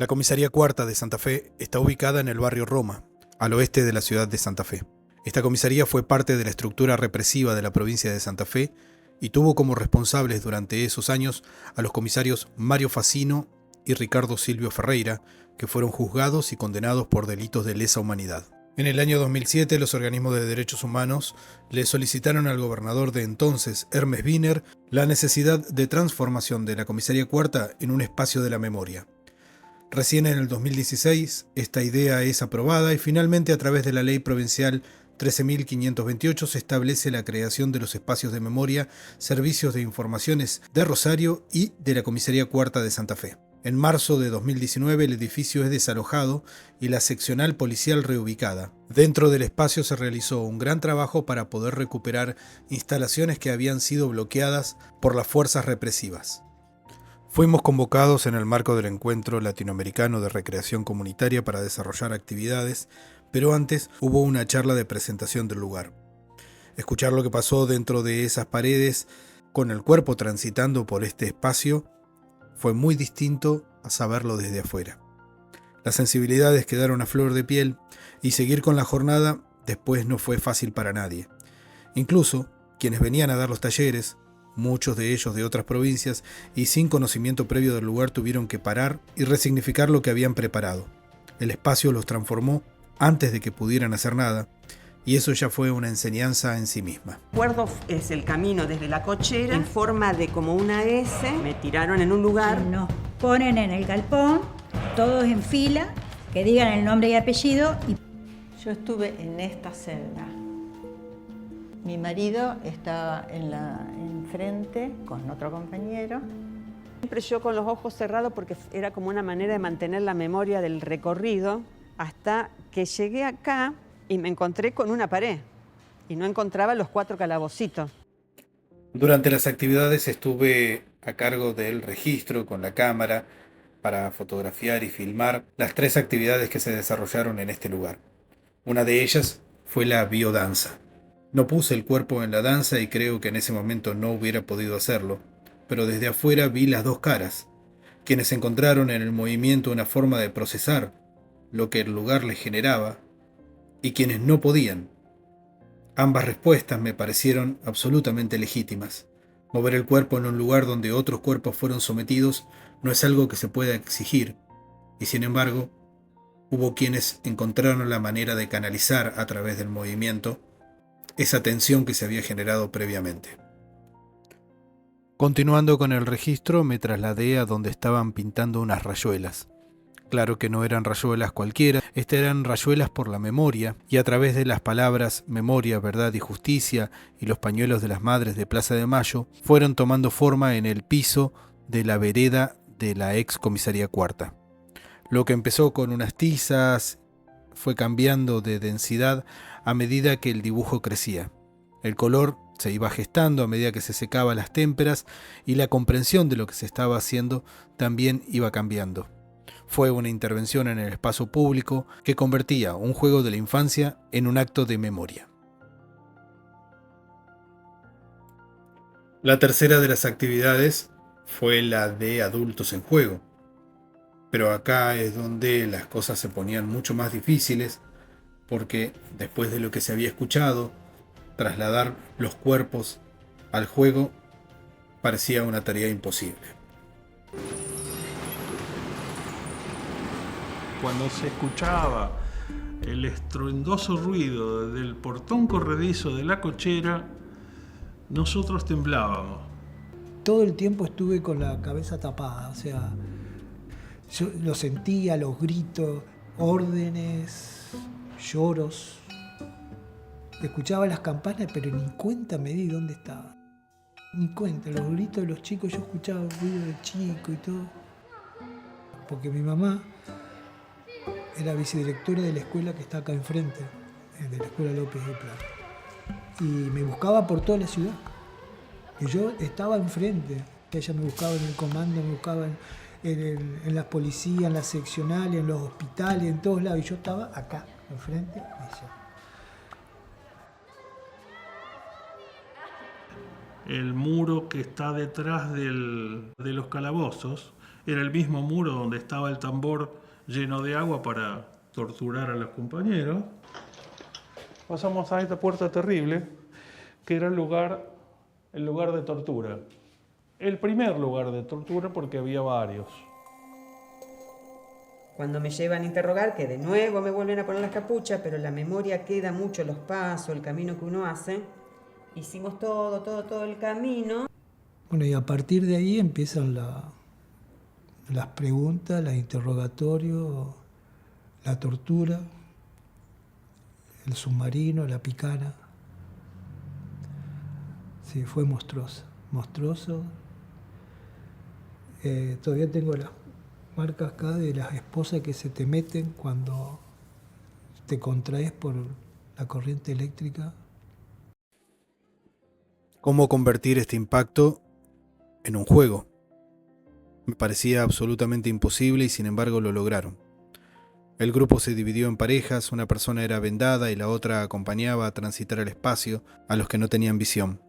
La comisaría cuarta de Santa Fe está ubicada en el barrio Roma, al oeste de la ciudad de Santa Fe. Esta comisaría fue parte de la estructura represiva de la provincia de Santa Fe y tuvo como responsables durante esos años a los comisarios Mario Facino y Ricardo Silvio Ferreira, que fueron juzgados y condenados por delitos de lesa humanidad. En el año 2007, los organismos de derechos humanos le solicitaron al gobernador de entonces, Hermes Wiener, la necesidad de transformación de la comisaría cuarta en un espacio de la memoria. Recién en el 2016, esta idea es aprobada y finalmente a través de la Ley Provincial 13.528 se establece la creación de los espacios de memoria, servicios de informaciones de Rosario y de la Comisaría Cuarta de Santa Fe. En marzo de 2019 el edificio es desalojado y la seccional policial reubicada. Dentro del espacio se realizó un gran trabajo para poder recuperar instalaciones que habían sido bloqueadas por las fuerzas represivas. Fuimos convocados en el marco del Encuentro Latinoamericano de Recreación Comunitaria para desarrollar actividades, pero antes hubo una charla de presentación del lugar. Escuchar lo que pasó dentro de esas paredes, con el cuerpo transitando por este espacio, fue muy distinto a saberlo desde afuera. Las sensibilidades quedaron a flor de piel y seguir con la jornada después no fue fácil para nadie. Incluso quienes venían a dar los talleres, muchos de ellos de otras provincias y sin conocimiento previo del lugar, tuvieron que parar y resignificar lo que habían preparado. El espacio los transformó antes de que pudieran hacer nada, y eso ya fue una enseñanza en sí misma. Recuerdo es el camino desde la cochera en forma de como una S. Me tiraron en un lugar. Nos ponen en el galpón, todos en fila, que digan el nombre y apellido. Yo estuve en esta celda. Mi marido estaba enfrente con otro compañero. Siempre yo con los ojos cerrados porque era como una manera de mantener la memoria del recorrido hasta que llegué acá y me encontré con una pared y no encontraba los 4 calabocitos. Durante las actividades estuve a cargo del registro con la cámara para fotografiar y filmar las 3 actividades que se desarrollaron en este lugar. Una de ellas fue la biodanza. No puse el cuerpo en la danza y creo que en ese momento no hubiera podido hacerlo, pero desde afuera vi las 2 caras, quienes encontraron en el movimiento una forma de procesar lo que el lugar les generaba y quienes no podían. Ambas respuestas me parecieron absolutamente legítimas. Mover el cuerpo en un lugar donde otros cuerpos fueron sometidos no es algo que se pueda exigir, y sin embargo, hubo quienes encontraron la manera de canalizar a través del movimiento esa tensión que se había generado previamente. Continuando con el registro, me trasladé a donde estaban pintando unas rayuelas. Claro que no eran rayuelas cualquiera, eran rayuelas por la memoria, y a través de las palabras memoria, verdad y justicia y los pañuelos de las madres de Plaza de Mayo, fueron tomando forma en el piso de la vereda de la ex comisaría cuarta. Lo que empezó con unas tizas fue cambiando de densidad a medida que el dibujo crecía. El color se iba gestando a medida que se secaban las témperas y la comprensión de lo que se estaba haciendo también iba cambiando. Fue una intervención en el espacio público que convertía un juego de la infancia en un acto de memoria. La tercera de las actividades fue la de adultos en juego. Pero acá es donde las cosas se ponían mucho más difíciles, porque después de lo que se había escuchado, trasladar los cuerpos al juego parecía una tarea imposible. Cuando se escuchaba el estruendoso ruido del portón corredizo de la cochera, nosotros temblábamos. Todo el tiempo estuve con la cabeza tapada, o sea, yo lo sentía, los gritos, órdenes, lloros. Escuchaba las campanas, pero ni cuenta me di dónde estaba. Ni cuenta, los gritos de los chicos, yo escuchaba el ruido del chico y todo. Porque mi mamá era vicedirectora de la escuela que está acá enfrente, de la escuela López de Plata. Y me buscaba por toda la ciudad. Y yo estaba enfrente. Ella me buscaba en el comando, me buscaba en las policías, en las seccionales, en los hospitales, en todos lados. Y yo estaba acá, enfrente de ella. El muro que está detrás de los calabozos Era el mismo muro donde estaba el tambor lleno de agua para torturar a los compañeros. Pasamos a esta puerta terrible, que era el lugar de tortura. El primer lugar de tortura, porque había varios. Cuando me llevan a interrogar, que de nuevo me vuelven a poner las capuchas, pero la memoria queda mucho, los pasos, el camino que uno hace. Hicimos todo el camino. Bueno, y a partir de ahí empiezan las preguntas, los interrogatorios, la tortura, el submarino, la picana. Sí, fue monstruoso. Todavía tengo las marcas acá de las esposas que se te meten cuando te contraes por la corriente eléctrica. ¿Cómo convertir este impacto en un juego? Me parecía absolutamente imposible y sin embargo lo lograron. El grupo se dividió en parejas, una persona era vendada y la otra acompañaba a transitar el espacio a los que no tenían visión.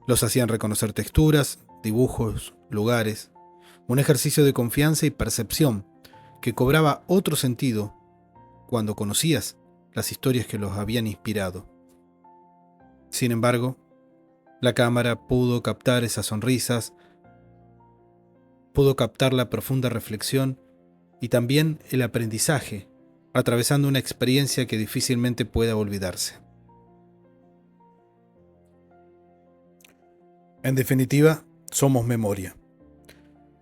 Los hacían reconocer texturas, dibujos, lugares, un ejercicio de confianza y percepción que cobraba otro sentido cuando conocías las historias que los habían inspirado. Sin embargo, la cámara pudo captar esas sonrisas, pudo captar la profunda reflexión y también el aprendizaje, atravesando una experiencia que difícilmente pueda olvidarse. En definitiva, somos memoria.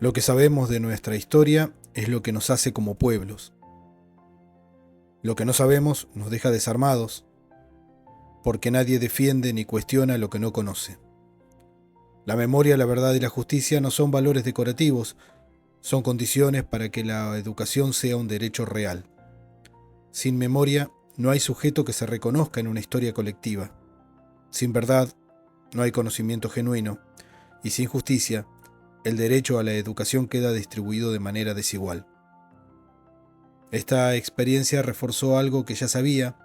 Lo que sabemos de nuestra historia es lo que nos hace como pueblos. Lo que no sabemos nos deja desarmados, porque nadie defiende ni cuestiona lo que no conoce. La memoria, la verdad y la justicia no son valores decorativos, son condiciones para que la educación sea un derecho real. Sin memoria, no hay sujeto que se reconozca en una historia colectiva. Sin verdad, no hay conocimiento genuino. Y sin justicia, el derecho a la educación queda distribuido de manera desigual. Esta experiencia reforzó algo que ya sabía,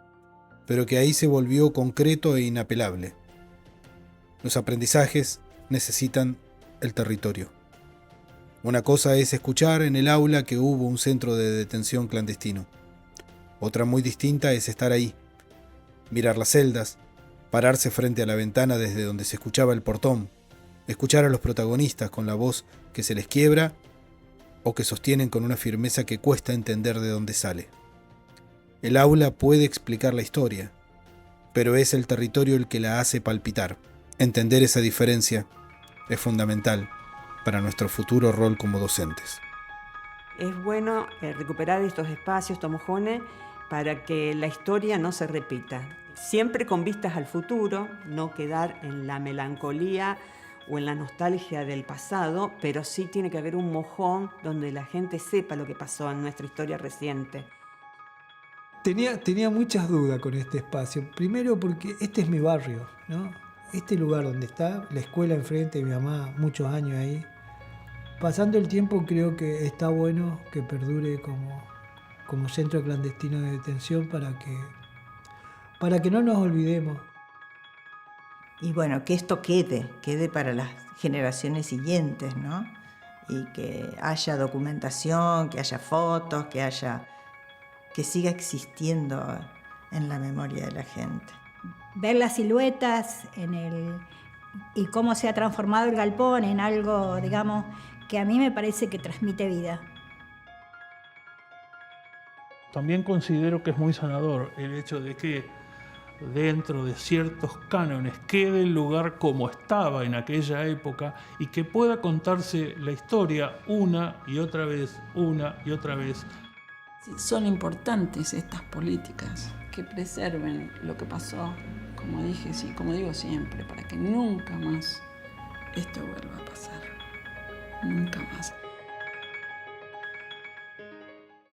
pero que ahí se volvió concreto e inapelable. Los aprendizajes necesitan el territorio. Una cosa es escuchar en el aula que hubo un centro de detención clandestino. Otra muy distinta es estar ahí, mirar las celdas, pararse frente a la ventana desde donde se escuchaba el portón, escuchar a los protagonistas con la voz que se les quiebra o que sostienen con una firmeza que cuesta entender de dónde sale. El aula puede explicar la historia, pero es el territorio el que la hace palpitar. Entender esa diferencia es fundamental para nuestro futuro rol como docentes. Es bueno recuperar estos espacios, estos mojones, para que la historia no se repita. Siempre con vistas al futuro, no quedar en la melancolía o en la nostalgia del pasado, pero sí tiene que haber un mojón donde la gente sepa lo que pasó en nuestra historia reciente. Tenía muchas dudas con este espacio. Primero porque este es mi barrio, ¿no? Este lugar donde está la escuela enfrente de mi mamá, muchos años ahí. Pasando el tiempo creo que está bueno que perdure como centro clandestino de detención para que no nos olvidemos. Y bueno, que esto quede para las generaciones siguientes, ¿no? Y que haya documentación, que haya fotos, que siga existiendo en la memoria de la gente. Ver las siluetas y cómo se ha transformado el galpón en algo, digamos, que a mí me parece que transmite vida. También considero que es muy sanador el hecho de que dentro de ciertos cánones quede el lugar como estaba en aquella época y que pueda contarse la historia una y otra vez. Son importantes estas políticas que preserven lo que pasó, como dije, sí, como digo siempre, para que nunca más esto vuelva a pasar. Nunca más.